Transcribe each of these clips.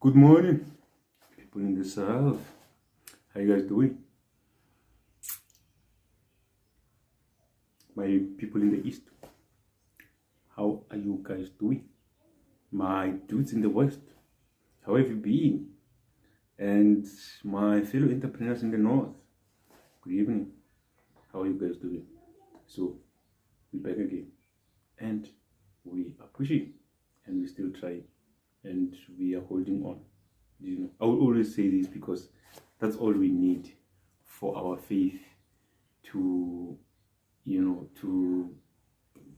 Good morning, people in the south. How you guys doing? My people in the east, how are you guys doing? My dudes in the west, how have you been? And my fellow entrepreneurs in the north, good evening. How are you guys doing? So, we're back again, and we are pushing, and we still try, and we are holding on. I will always say this because that's all we need for our faith to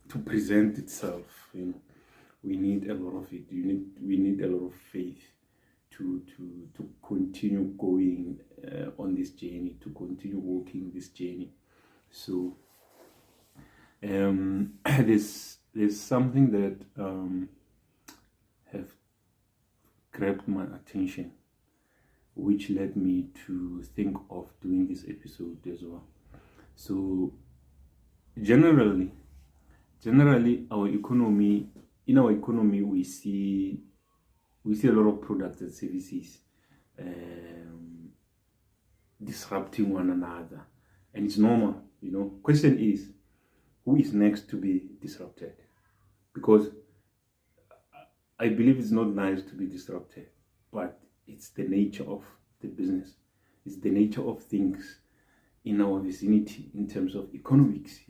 to present itself. We need a lot of it. We need a lot of faith to continue going on this journey, to continue walking this journey. So there's something that have grabbed my attention, which led me to think of doing this episode as well. So generally our economy, we see a lot of products and services disrupting one another, and it's normal. Question is, who is next to be disrupted? Because I believe it's not nice to be disrupted, but it's the nature of the business. It's the nature of things in our vicinity in terms of economics.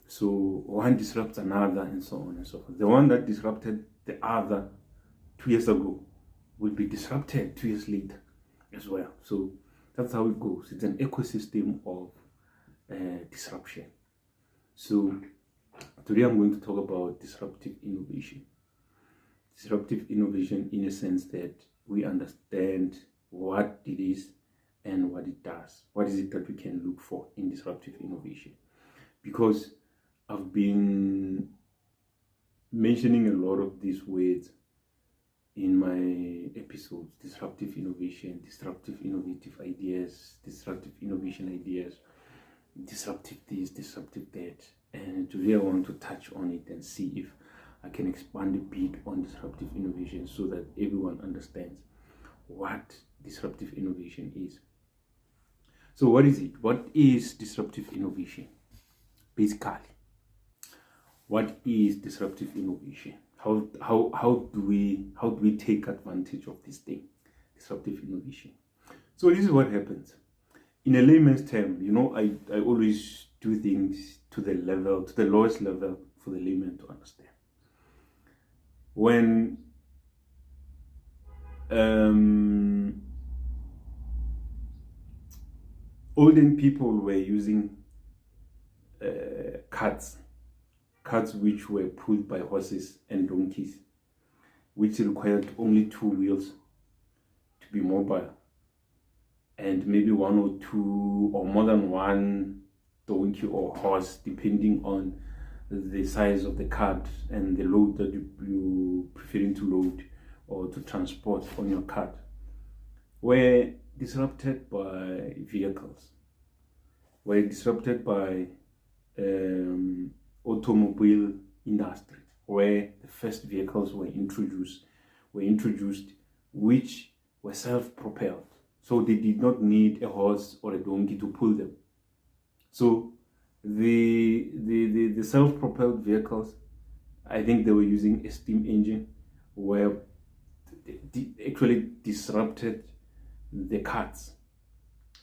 So one disrupts another and so on and so forth. The one that disrupted the other 2 years ago will be disrupted 2 years later as well. So that's how it goes. It's an ecosystem of disruption. So today I'm going to talk about disruptive innovation. Disruptive innovation in a sense that we understand what it is and what it does. What is it that we can look for in disruptive innovation? Because I've been mentioning a lot of these words in my episodes: disruptive innovation, disruptive innovative ideas, disruptive innovation ideas, disruptive this, disruptive that. And today I want to touch on it and see if I can expand a bit on disruptive innovation so that everyone understands what disruptive innovation is. So what is it? What is disruptive innovation? Basically, what is disruptive innovation? How do we take advantage of this thing, disruptive innovation? So this is what happens. In a layman's term, I always do things to the lowest level for the layman to understand. When olden people were using carts which were pulled by horses and donkeys, which required only 2 wheels to be mobile, and maybe 1 or 2 or more than 1 donkey or horse, depending on the size of the cart and the load that you preferring to load or to transport on your cart, were disrupted by vehicles, were disrupted by automobile industry, where the first vehicles were introduced, which were self-propelled. So they did not need a horse or a donkey to pull them. So the self-propelled vehicles, I think they were using a steam engine, where they actually disrupted the carts.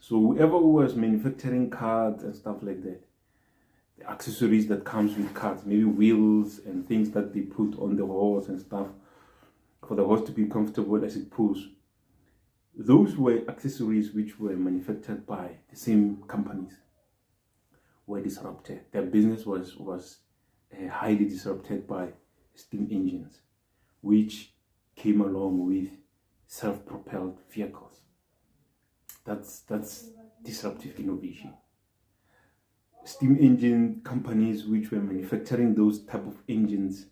So whoever was manufacturing carts and stuff like that, the accessories that comes with carts, maybe wheels and things that they put on the horse and stuff for the horse to be comfortable as it pulls, those were accessories which were manufactured by the same companies, were disrupted. Their business was highly disrupted by steam engines, which came along with self-propelled vehicles. That's disruptive innovation. Steam engine companies which were manufacturing those type of engines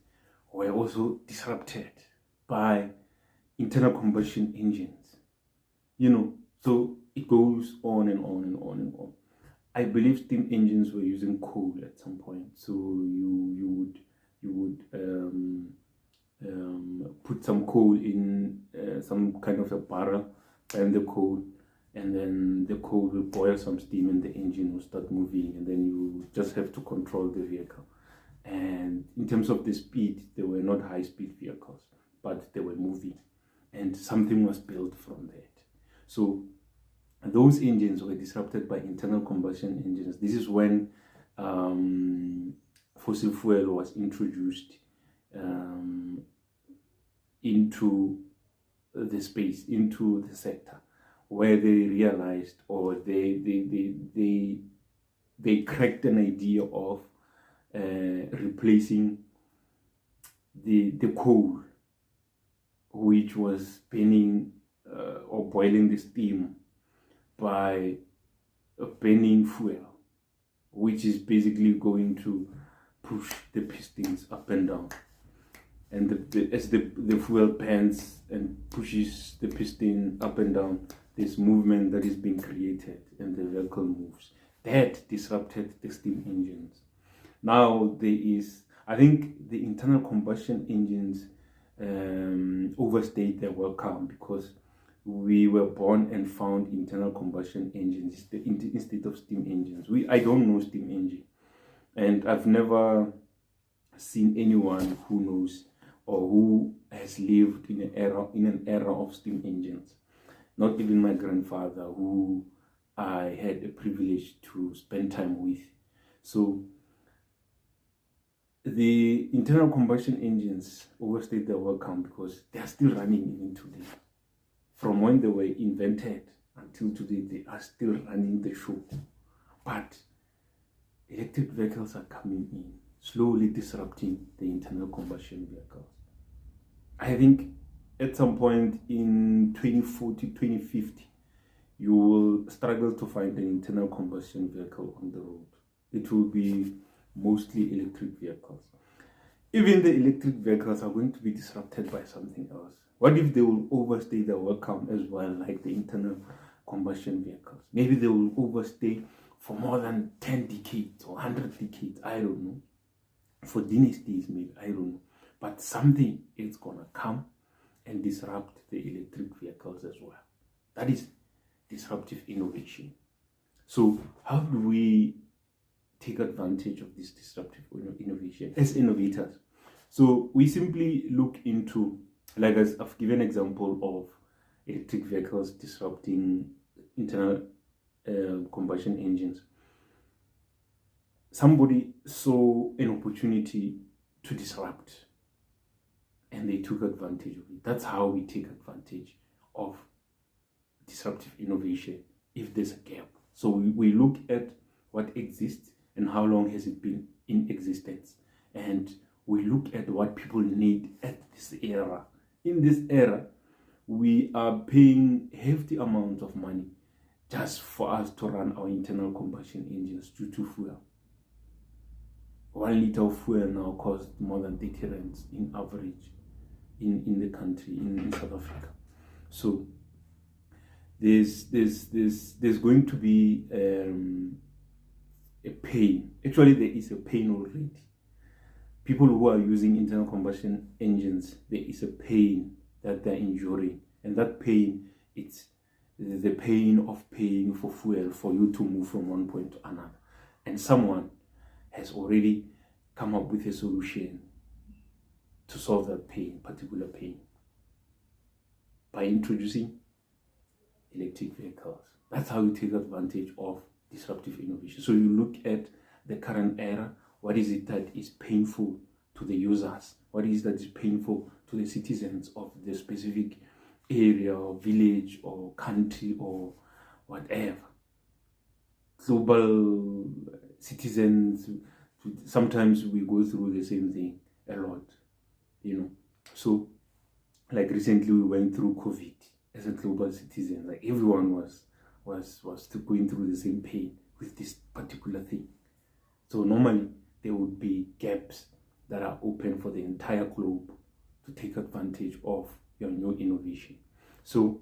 were also disrupted by internal combustion engines. So it goes on and on and on and on. I believe steam engines were using coal at some point. So you would put some coal in some kind of a barrel, burn the coal, and then the coal will boil some steam and the engine will start moving, and then you just have to control the vehicle. And in terms of the speed, they were not high-speed vehicles, but they were moving, and something was built from that. So those engines were disrupted by internal combustion engines. This is when fossil fuel was introduced into the space, into the sector, where they realized, or they cracked an idea of replacing the coal, which was burning or boiling the steam, by burning fuel, which is basically going to push the pistons up and down. And as the fuel burns and pushes the piston up and down, this movement that is being created and the vehicle moves. That disrupted the steam engines. Now there is, I think the internal combustion engines overstayed their welcome, because we were born and found internal combustion engines instead of steam engines. I don't know steam engine, and I've never seen anyone who knows or who has lived in an era of steam engines. Not even my grandfather, who I had a privilege to spend time with. So the internal combustion engines overstayed their welcome, because they are still running even today. From when they were invented until today, they are still running the show. But electric vehicles are coming in, slowly disrupting the internal combustion vehicles. I think at some point in 2040, 2050, you will struggle to find an internal combustion vehicle on the road. It will be mostly electric vehicles. Even the electric vehicles are going to be disrupted by something else. What if they will overstay their welcome as well, like the internal combustion vehicles? Maybe they will overstay for more than 10 decades or 100 decades, I don't know. For dynasties, maybe, I don't know. But something is going to come and disrupt the electric vehicles as well. That is disruptive innovation. So how do we take advantage of this disruptive innovation as innovators? So we simply look into, like I've given an example of electric vehicles disrupting internal combustion engines. Somebody saw an opportunity to disrupt, and they took advantage of it. That's how we take advantage of disruptive innovation if there's a gap. So we look at what exists and how long has it been in existence, and we look at what people need at this era. In this era, we are paying hefty amounts of money just for us to run our internal combustion engines due to fuel. 1 liter of fuel now costs more than 30 rands in average in the country, in South Africa. So there's going to be a pain. Actually, there is a pain already. People who are using internal combustion engines, there is a pain that they're enduring, and that pain, it's the pain of paying for fuel for you to move from one point to another. And someone has already come up with a solution to solve that particular pain, by introducing electric vehicles. That's how you take advantage of disruptive innovation. So you look at the current era. What is it that is painful to the users? What is that is painful to the citizens of the specific area or village or country or whatever? Global citizens, sometimes we go through the same thing a lot, So like recently we went through COVID as a global citizen. Like everyone was going through the same pain with this particular thing. So normally there would be gaps that are open for the entire globe to take advantage of your new innovation. So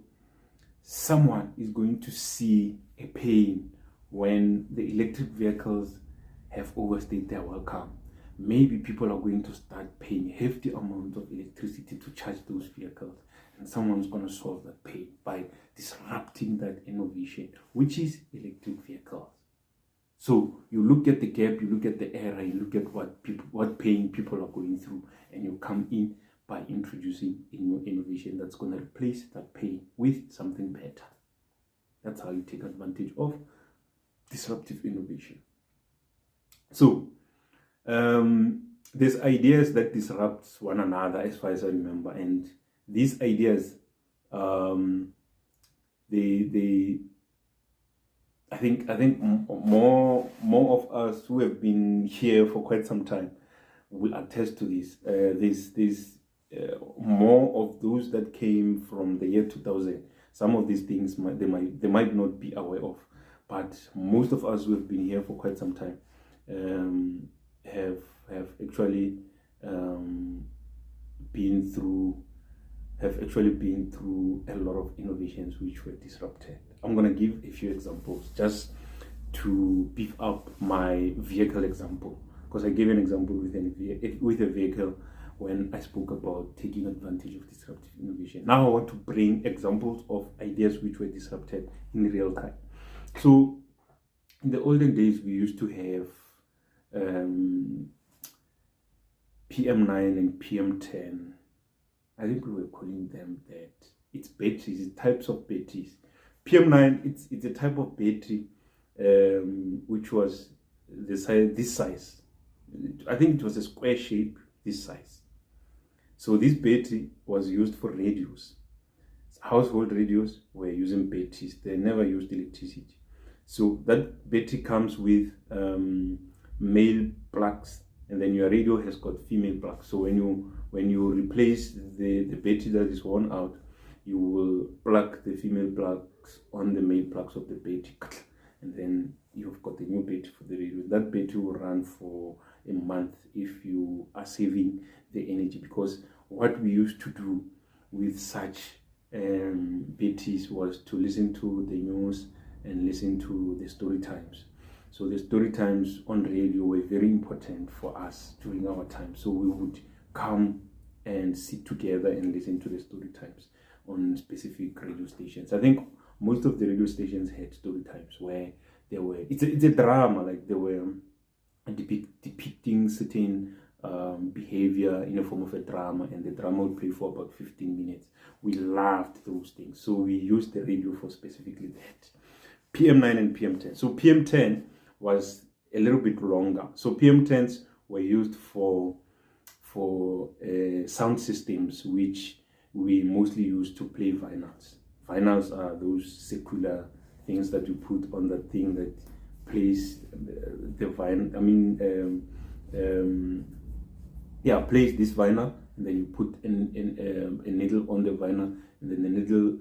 someone is going to see a pain when the electric vehicles have overstayed their welcome. Maybe people are going to start paying hefty amounts of electricity to charge those vehicles, and someone's going to solve that pain by disrupting that innovation, which is electric vehicles. So you look at the gap, you look at the era, you look at what pain people are going through, and you come in by introducing a new innovation that's going to replace that pain with something better. That's how you take advantage of disruptive innovation. So there's ideas that disrupt one another, as far as I remember, and these ideas, I think more of us who have been here for quite some time will attest to this. This more of those that came from the year 2000. Some of these things they might not be aware of, but most of us who have been here for quite some time have actually been through a lot of innovations which were disrupted. I'm going to give a few examples just to beef up my vehicle example, because I gave an example with a vehicle when I spoke about taking advantage of disruptive innovation. Now I want to bring examples of ideas which were disrupted in real time. So in the olden days, we used to have PM9 and PM10. I think we were calling them that. It's batteries, it's types of batteries. PM9, it's a type of battery which was this size. I think it was a square shape, this size. So this battery was used for radios. Household radios were using batteries. They never used electricity. So that battery comes with male plugs, and then your radio has got female plugs. So when you replace the battery that is worn out, you will plug the female plugs on the male plugs of the battery, and then you've got a new battery for the radio. That battery will run for a month if you are saving the energy, because what we used to do with such batteries was to listen to the news and listen to the story times. So the story times on radio were very important for us during our time. So we would come and sit together and listen to the story times on specific radio stations. I think most of the radio stations had story times where they were, it's a drama, like they were depicting certain behavior in a form of a drama, and the drama would play for about 15 minutes. We loved those things. So we used the radio for specifically that. PM9 and PM10. So PM10 was a little bit longer. So PM10s were used for sound systems, which we mostly use to play vinyls. Vinyls are those circular things that you put on the thing that plays the vinyl. Plays this vinyl, and then you put a needle on the vinyl, and then the needle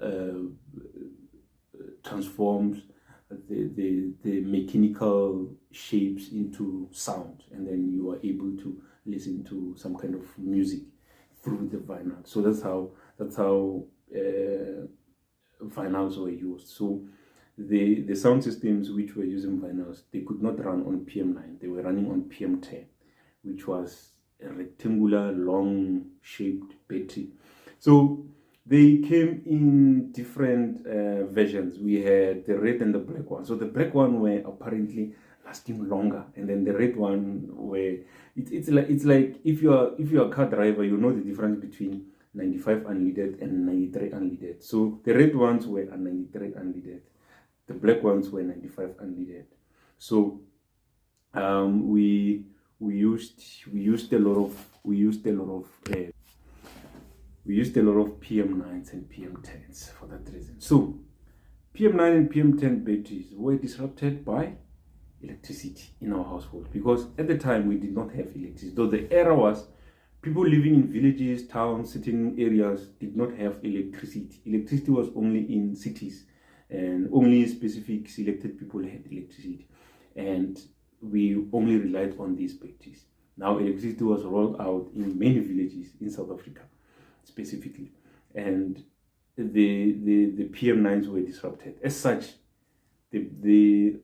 transforms the mechanical shapes into sound, and then you are able to listen to some kind of music through the vinyl. So that's how vinyls were used. So the sound systems which were using vinyls, they could not run on PM9. They were running on PM10, which was a rectangular, long-shaped battery. So they came in different versions. We had the red and the black one. So the black one were apparently lasting longer, and then the red one were it's like if you're a car driver, you know the difference between 95 unleaded and 93 unleaded. So the red ones were 93 unleaded, the black ones were 95 unleaded. So we used a lot of PM9s and PM10s for that reason. So PM9 and PM10 batteries were disrupted by electricity in our household, because at the time we did not have electricity. Though the era was people living in villages, towns, certain areas did not have electricity. Electricity was only in cities, and only specific selected people had electricity, and we only relied on these batteries. Now electricity was rolled out in many villages in South Africa specifically, and the PM9s were disrupted. As such, the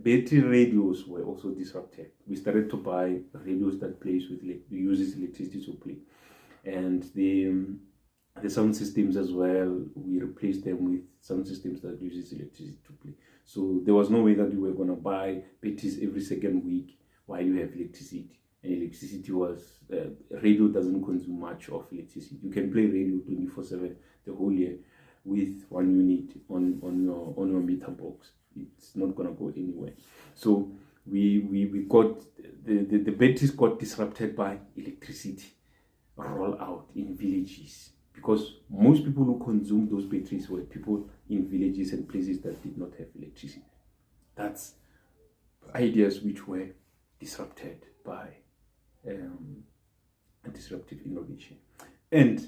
battery radios were also disrupted. We started to buy radios that uses electricity to play, and The sound systems as well, we replaced them with sound systems that uses electricity to play. So there was no way that you were going to buy batteries every second week while you have electricity. And electricity was, radio doesn't consume much of electricity. You can play radio 24/7 the whole year with 1 unit on your meter box. It's not going to go anywhere. So we got, the batteries got disrupted by electricity roll out in villages, because most people who consumed those batteries were people in villages and places that did not have electricity. That's ideas which were disrupted by a disruptive innovation. And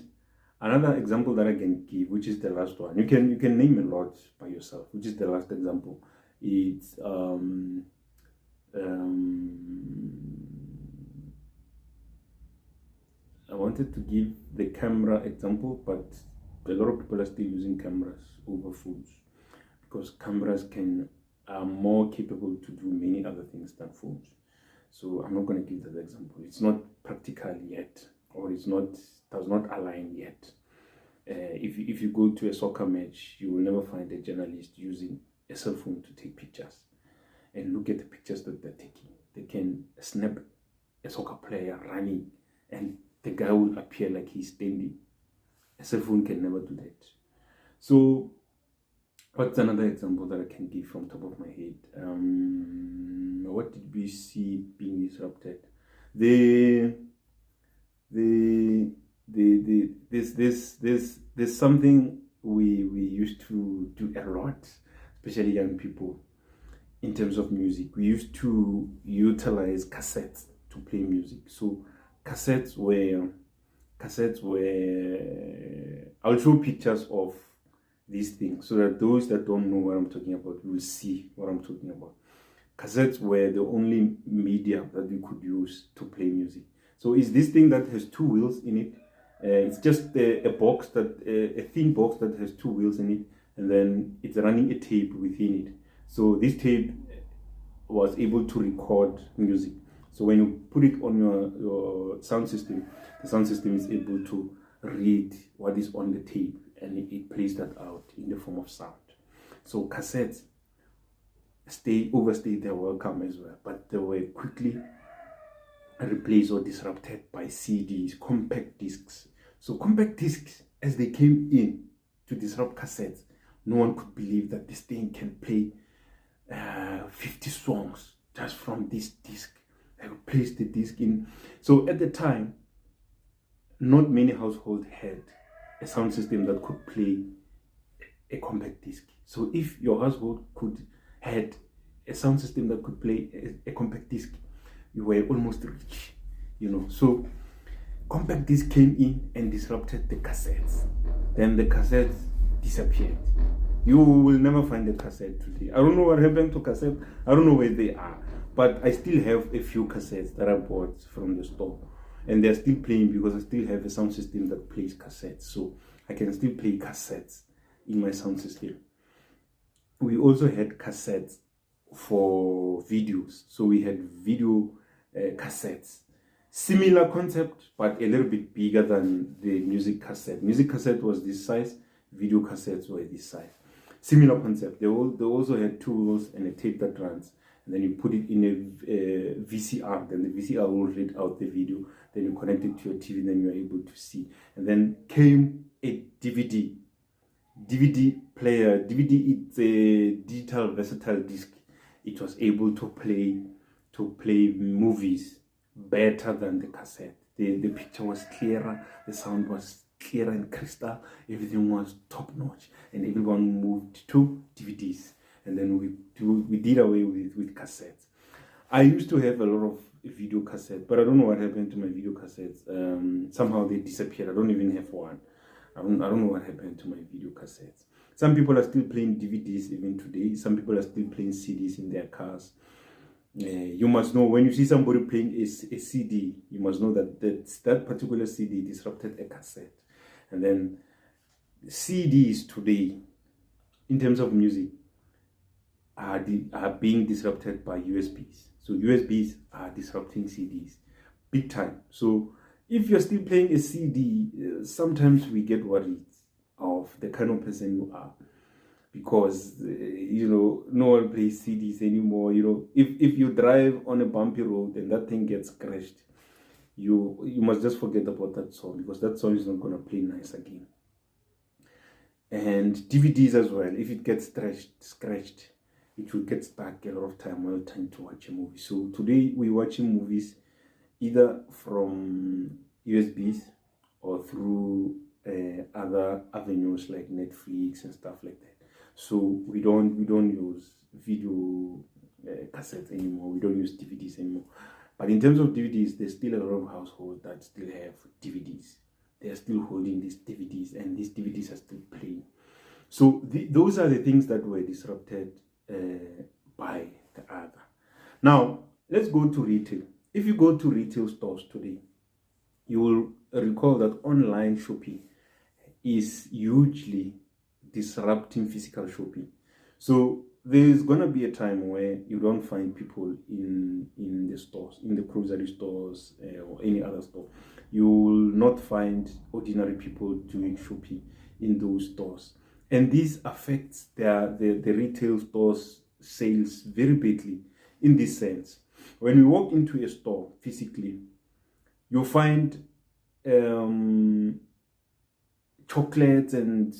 another example that I can give, which is the last one, you can name a lot by yourself, which is the last example. It's I wanted to give the camera example, but a lot of people are still using cameras over phones, because cameras are more capable to do many other things than phones. So I'm not going to give that example. It's not practical yet, or does not align yet. If you go to a soccer match, you will never find a journalist using a cell phone to take pictures. And look at the pictures that they're taking. They can snap a soccer player running, and the guy will appear like he's standing. A cell phone can never do that. So what's another example that I can give from top of my head? What did we see being disrupted? There's something we used to do a lot, especially young people, in terms of music. We used to utilize cassettes to play music. So cassettes were I'll show pictures of these things so that those that don't know what I'm talking about will see what I'm talking about. Cassettes were the only media that we could use to play music. So it's this thing that has two wheels in it. It's just a box a thin box that has two wheels in it, and then it's running a tape within it. So this tape was able to record music. So when you put it on your sound system, the sound system is able to read what is on the tape, and it plays that out in the form of sound. So cassettes overstayed their welcome as well, but they were quickly replaced or disrupted by CDs, compact discs. So compact discs, as they came in to disrupt cassettes, no one could believe that this thing can play 50 songs just from this disc. I replaced the disc in. So at the time, not many households had a sound system that could play a compact disc. So if your household had a sound system that could play a compact disc, you were almost rich, So compact disc came in and disrupted the cassettes. Then the cassettes disappeared. You will never find a cassette today. I don't know what happened to cassette. I don't know where they are. But I still have a few cassettes that I bought from the store. And they're still playing because I still have a sound system that plays cassettes. So I can still play cassettes in my sound system. We also had cassettes for videos. So we had video cassettes. Similar concept, but a little bit bigger than the music cassette. Music cassette was this size. Video cassettes were this size. Similar concept. They also had tools and a tape that runs. And then you put it in a VCR. Then the VCR will read out the video. Then you connect it to your TV. Then you're able to see. And then came a DVD. DVD player. DVD, it's a digital versatile disc. It was able to play movies better than the cassette. The picture was clearer. The sound was clearer and crystal. Everything was top notch. And everyone moved to DVDs. And then we did away with cassettes. I used to have a lot of video cassettes, but I don't know what happened to my video cassettes. Somehow they disappeared. I don't even have one. I don't know what happened to my video cassettes. Some people are still playing DVDs even today. Some people are still playing CDs in their cars. You must know, when you see somebody playing a CD, you must know that particular CD disrupted a cassette. And then CDs today, in terms of music, are being disrupted by USBs. So USBs are disrupting CDs big time. So if you're still playing a CD, sometimes we get worried of the kind of person you are, because no one plays CDs anymore. If you drive on a bumpy road and that thing gets crashed, you must just forget about that song, because that song is not going to play nice again. And DVDs as well, if it gets scratched, it will get stuck a lot of time while trying to watch a movie. So today we're watching movies either from USBs or through other avenues like Netflix and stuff like that. So we don't use video cassettes anymore. We don't use DVDs anymore. But in terms of DVDs, there's still a lot of households that still have DVDs. They are still holding these DVDs, and these DVDs are still playing. So those are the things that were disrupted by the other. Now, let's go to retail. If you go to retail stores today, you will recall that online shopping is hugely disrupting physical shopping. So there's going to be a time where you don't find people in the stores, in the grocery stores or any other store. You will not find ordinary people doing shopping in those stores. And this affects the retail stores' sales very badly in this sense. When we walk into a store physically, you'll find chocolates and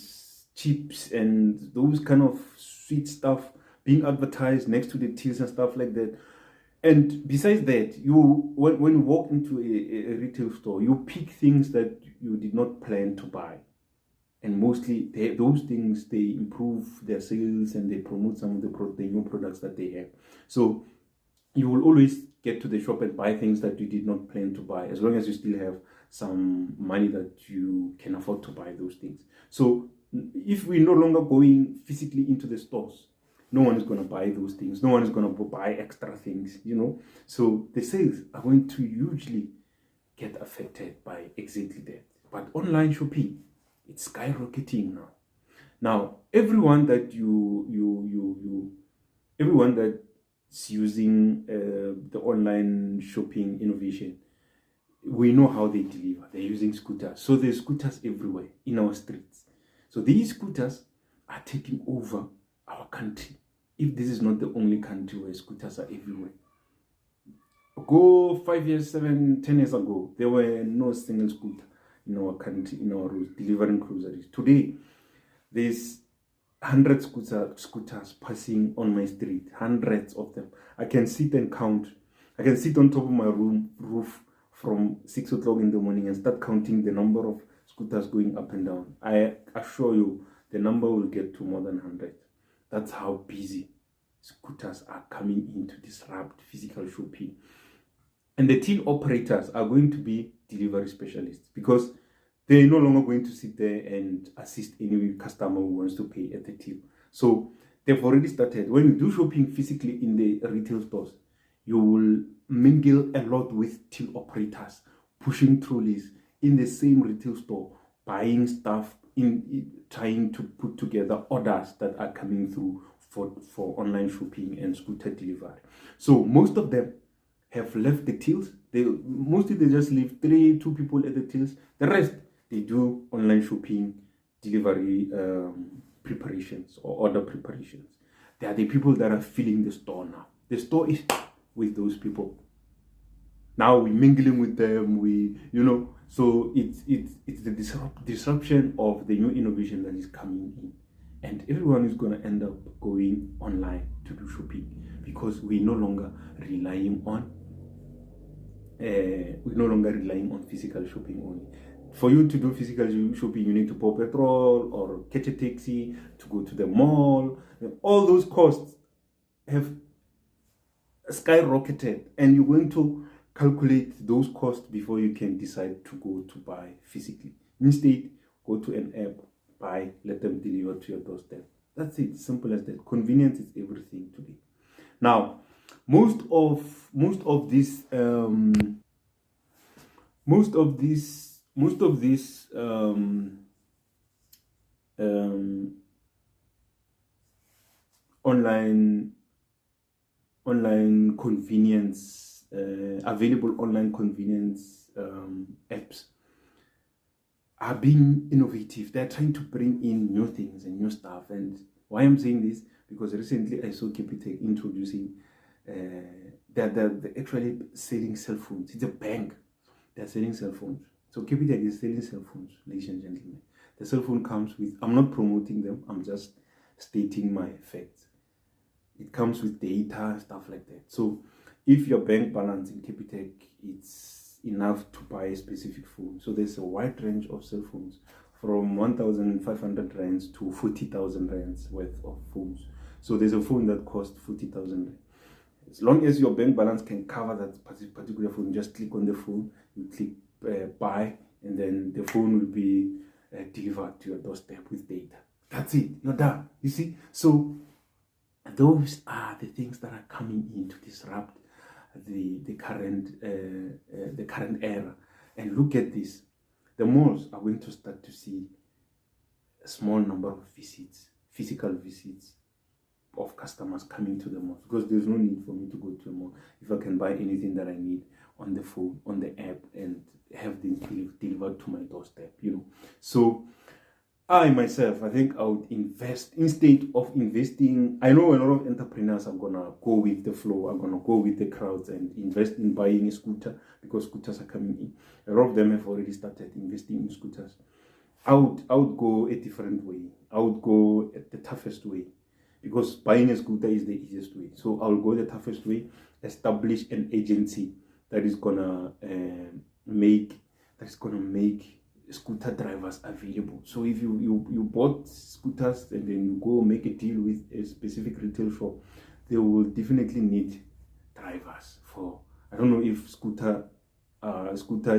chips and those kind of sweet stuff being advertised next to the tills and stuff like that. And besides that, when you walk into a retail store, you pick things that you did not plan to buy. And mostly those things, they improve their sales and they promote some of the new products that they have. So you will always get to the shop and buy things that you did not plan to buy, as long as you still have some money that you can afford to buy those things. So if we're no longer going physically into the stores, no one is going to buy those things. No one is going to buy extra things, So the sales are going to hugely get affected by exactly that. But online shopping, it's skyrocketing now. Now, everyone that's using the online shopping innovation, we know how they deliver. They're using scooters. So there's scooters everywhere in our streets. So these scooters are taking over our country. If this is not the only country where scooters are everywhere. Go 5 years, 7, 10 years ago, there were no single scooter in our country, in our roads, delivering groceries. Today, there's 100 scooters passing on my street, hundreds of them. I can sit and count. I can sit on top of my roof from 6 o'clock in the morning and start counting the number of scooters going up and down. I assure you, the number will get to more than 100. That's how busy scooters are coming in to disrupt physical shopping. And the till operators are going to be delivery specialists, because they're no longer going to sit there and assist any customer who wants to pay at the till. So they've already started. When you do shopping physically in the retail stores, you will mingle a lot with till operators, pushing trolleys in the same retail store, buying stuff, trying to put together orders that are coming through for online shopping and scooter delivery. So most of them have left the tills. They just leave 2 people at the tills. The rest, they do online shopping, delivery preparations or order preparations. They are the people that are filling the store now. The store is with those people. Now we're mingling with them. So it's the disruption of the new innovation that is coming in, and everyone is going to end up going online to do shopping, because we're no longer relying on physical shopping only. For you to do physical shopping, you need to pour petrol or catch a taxi to go to the mall. All those costs have skyrocketed, and you're going to calculate those costs before you can decide to go to buy physically. Instead, go to an app, buy, let them deliver to your doorstep. That's it, simple as that. Convenience is everything today. Now, most of this online convenience available online convenience apps are being innovative. They're trying to bring in new things and new stuff. And why I'm saying this, because recently I saw Capitec introducing, they're actually selling cell phones. It's a bank. They're selling cell phones. So Capitec is selling cell phones, ladies and gentlemen. The cell phone comes with, I'm not promoting them, I'm just stating my facts. It comes with data, stuff like that. So if your bank balance in Capitec, it's enough to buy a specific phone. So there's a wide range of cell phones from 1,500 rands to 40,000 rands worth of phones. So there's a phone that costs 40,000 rands. As long as your bank balance can cover that particular phone, just click on the phone, you click buy, and then the phone will be delivered to your doorstep with data. That's it, you're done. You see? So those are the things that are coming in to disrupt the current era. And look at this. The malls are going to start to see a small number of visits, physical visits of customers coming to the mall, because there's no need for me to go to a mall if I can buy anything that I need on the phone, on the app, and have things delivered to my doorstep, you know. So I myself, I think I would invest instead of investing. I know a lot of entrepreneurs are gonna go with the flow, are gonna go with the crowds and invest in buying a scooter because scooters are coming in. A lot of them have already started investing in scooters. I would go a different way. I would go at the toughest way, because buying a scooter is the easiest way. So I'll go the toughest way, establish an agency that is gonna make scooter drivers available. So if you bought scooters and then you go make a deal with a specific retail shop, they will definitely need drivers for, I don't know if scooter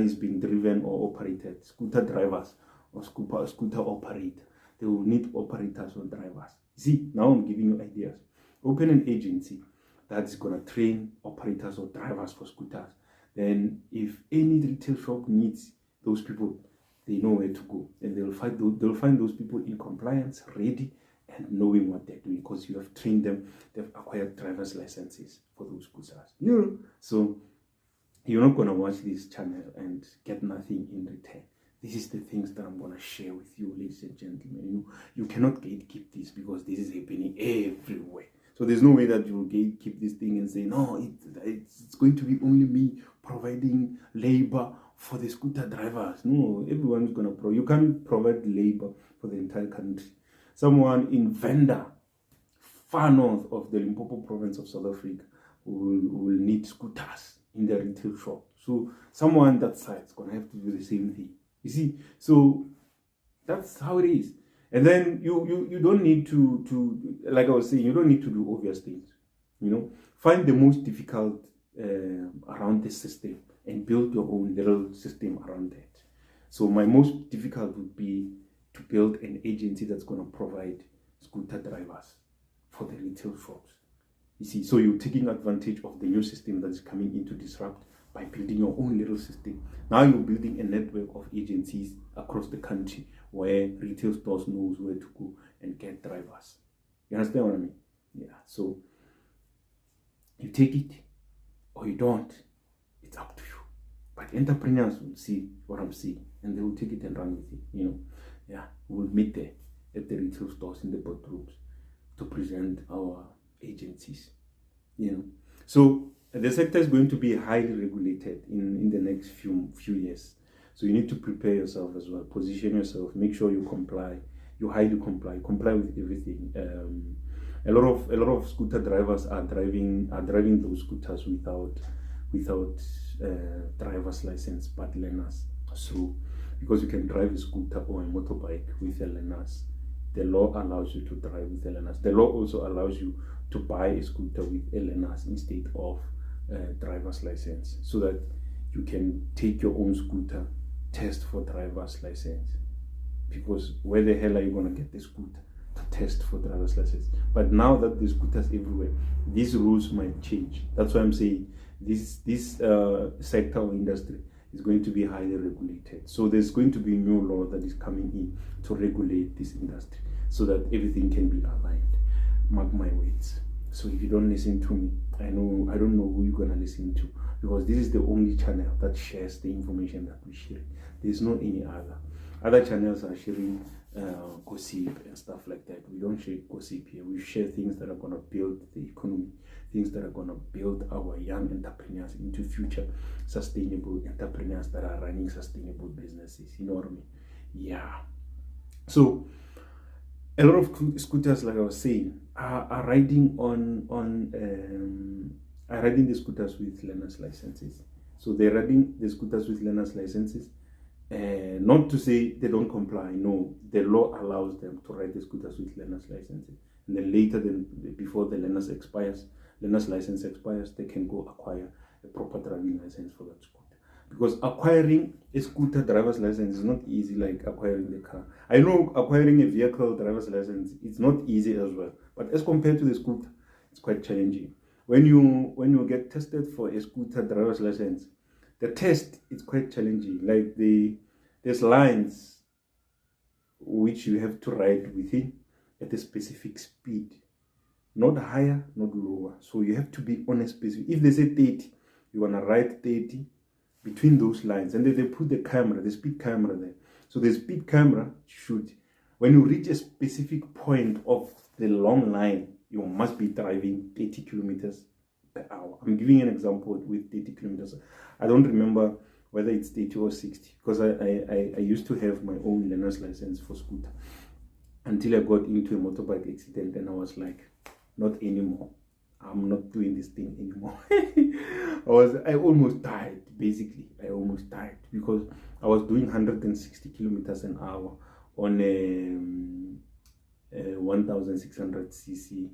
is being driven or operated, scooter drivers or scooter operator. They will need operators or drivers. See, now I'm giving you ideas. Open an agency that's gonna train operators or drivers for scooters. Then if any retail shop needs those people, they know where to go, and they'll find those people in compliance, ready and knowing what they're doing, because you have trained them. They've acquired driver's licenses for those scooters. You know, so you're not gonna watch this channel and get nothing in return. This is the things that I'm gonna share with you, ladies and gentlemen. You cannot gatekeep this, because this is happening everywhere. So there's no way that you will gatekeep this thing and say, no, it's going to be only me providing labor for the scooter drivers. No, everyone's gonna you can't provide labor for the entire country. Someone in Venda, far north of the Limpopo province of South Africa, will need scooters in their retail shop. So someone that side is gonna have to do the same thing. You see, so that's how it is. And then you don't need to, like I was saying, you don't need to do obvious things. You know, find the most difficult around the system and build your own little system around that. So my most difficult would be to build an agency that's going to provide scooter drivers for the retail shops. You see, so you're taking advantage of the new system that is coming in to disrupt by building your own little system. Now you're building a network of agencies across the country where retail stores knows where to go and get drivers. You understand what I mean? Yeah. So you take it or you don't. It's up to you. But entrepreneurs will see what I'm saying and they will take it and run with it. You know, yeah. We'll meet there at the retail stores in the boardrooms to present our agencies. You know, so the sector is going to be highly regulated in the next few years. So you need to prepare yourself as well, position yourself, make sure you comply, you highly comply with everything. A lot of scooter drivers are driving those scooters without driver's license but learners. So because you can drive a scooter or a motorbike with a learners, the law allows you to drive with a learners. The law also allows you to buy a scooter with a learners instead of driver's license, so that you can take your own scooter, test for driver's license. Because where the hell are you going to get the scooter to test for driver's license? But now that the scooters everywhere, these rules might change. That's why I'm saying this sector or industry is going to be highly regulated. So there's going to be new law that is coming in to regulate this industry so that everything can be aligned. Mark my words. So if you don't listen to me, I don't know who you're gonna listen to, because this is the only channel that shares the information that we share. There's not any other. Other channels are sharing gossip and stuff like that. We don't share gossip here. We share things that are gonna build the economy, things that are gonna build our young entrepreneurs into future sustainable entrepreneurs that are running sustainable businesses. You know what I mean? Yeah. So a lot of scooters, like I was saying, are riding are riding the scooters with learners licenses. So they're riding the scooters with learners licenses. Not to say they don't comply. No, the law allows them to ride the scooters with learners licenses. And then later, before the learner's license expires, they can go acquire a proper driving license for that scooter. Because acquiring a scooter driver's license is not easy like acquiring the car. I know acquiring a vehicle driver's license, it's not easy as well. But as compared to the scooter, it's quite challenging. When you get tested for a scooter driver's license, the test is quite challenging. Like there's lines which you have to ride within at a specific speed. Not higher, not lower. So you have to be on a specific. If they say 30, you want to ride 30 between those lines, and then they put the speed camera there. So the speed camera should, when you reach a specific point of the long line, you must be driving 30 kilometers per hour. I'm giving an example with 30 kilometers. I don't remember whether it's 30 or 60, because I used to have my own learner's license for scooter until I got into a motorbike accident, and I was like, not anymore. I'm not doing this thing anymore. I almost died, basically. I almost died because I was doing 160 kilometers an hour on a 1600cc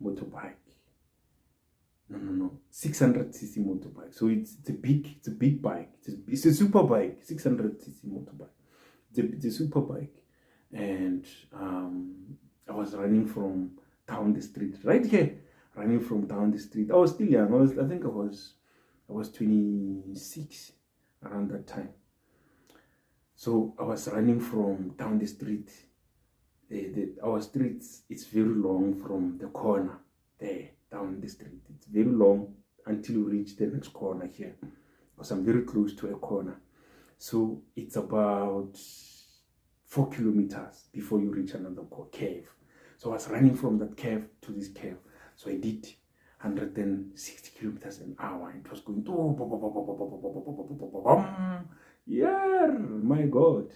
motorbike. No, 600cc motorbike. So it's a big bike. It's a super bike, 600cc motorbike. It's a super bike. And I was running from down the street, right here. Running from down the street. I was still young. I think I was 26 around that time. So I was running from down the street. Our streets, it's very long from the corner there down the street. It's very long until you reach the next corner here, because I'm very close to a corner. So it's about 4 kilometers before you reach another curve. So I was running from that curve to this curve. So I did 160 kilometers an hour. It was going to, yeah, my God.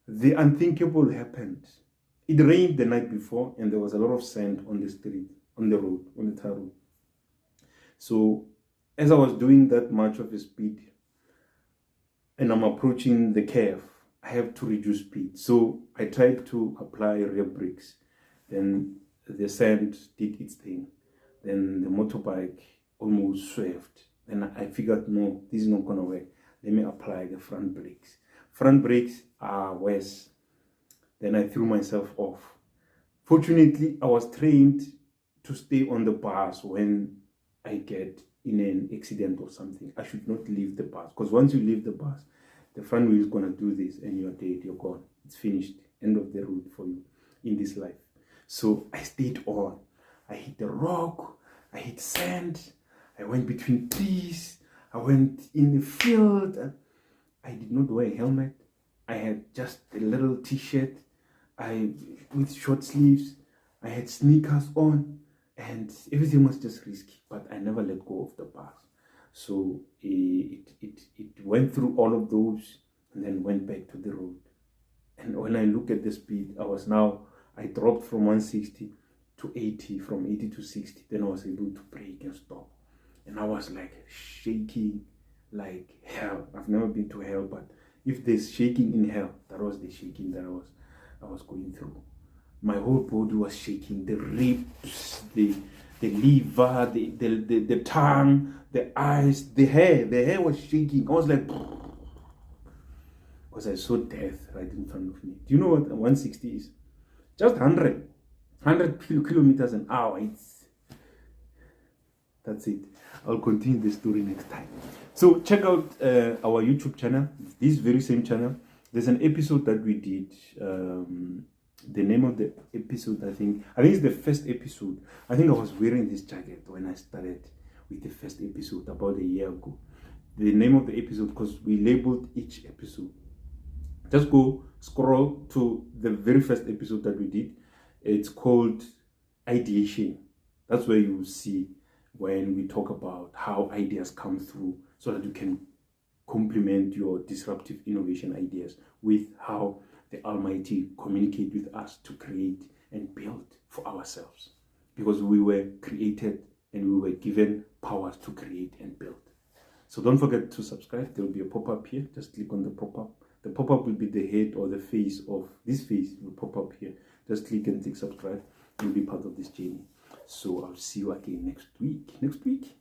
The unthinkable happened. It rained the night before, and there was a lot of sand on the street, on the road, on the tar road. So as I was doing that much of a speed, and I'm approaching the curve, I have to reduce speed. So I tried to apply rear brakes. Then the sand did its thing. Then the motorbike almost swerved. Then I figured, no, this is not gonna work. Let me apply the front brakes. Front brakes are worse. Then I threw myself off. Fortunately, I was trained to stay on the bars when I get in an accident or something. I should not leave the bars, because once you leave the bars, the front wheel is gonna do this and you're dead, you're gone. It's finished. End of the road for you in this life. So I stayed on. I hit the rock, I hit sand, I went between trees, I went in the field. I did not wear a helmet. I had just a little t-shirt with short sleeves. I had sneakers on, and everything was just risky, but I never let go of the bars. So it went through all of those and then went back to the road. And when I look at the speed, I dropped from 160 to 80, from 80 to 60. Then I was able to brake and stop. And I was like shaking like hell. I've never been to hell, but if there's shaking in hell, that was the shaking that I was going through. My whole body was shaking, the ribs, the liver, the tongue, the eyes, the hair was shaking. I was like, because I saw death right in front of me. Do you know what 160 is? Just 100 kilometers an hour. That's it. I'll continue the story next time. So check out our YouTube channel, this very same channel. There's an episode that we did The name of the episode, I think it's the first episode. I think I was wearing this jacket when I started with the first episode about a year ago. The name of the episode, because we labeled each episode. Just go scroll to the very first episode that we did. It's called Ideation. That's where you will see when we talk about how ideas come through so that you can complement your disruptive innovation ideas with how the Almighty communicate with us to create and build for ourselves, because we were created and we were given powers to create and build. So don't forget to subscribe. There will be a pop-up here. Just click on the pop-up. The pop-up will be the head or the face of this face will pop up here. Just click and click subscribe. You'll be part of this journey. So I'll see you again next week.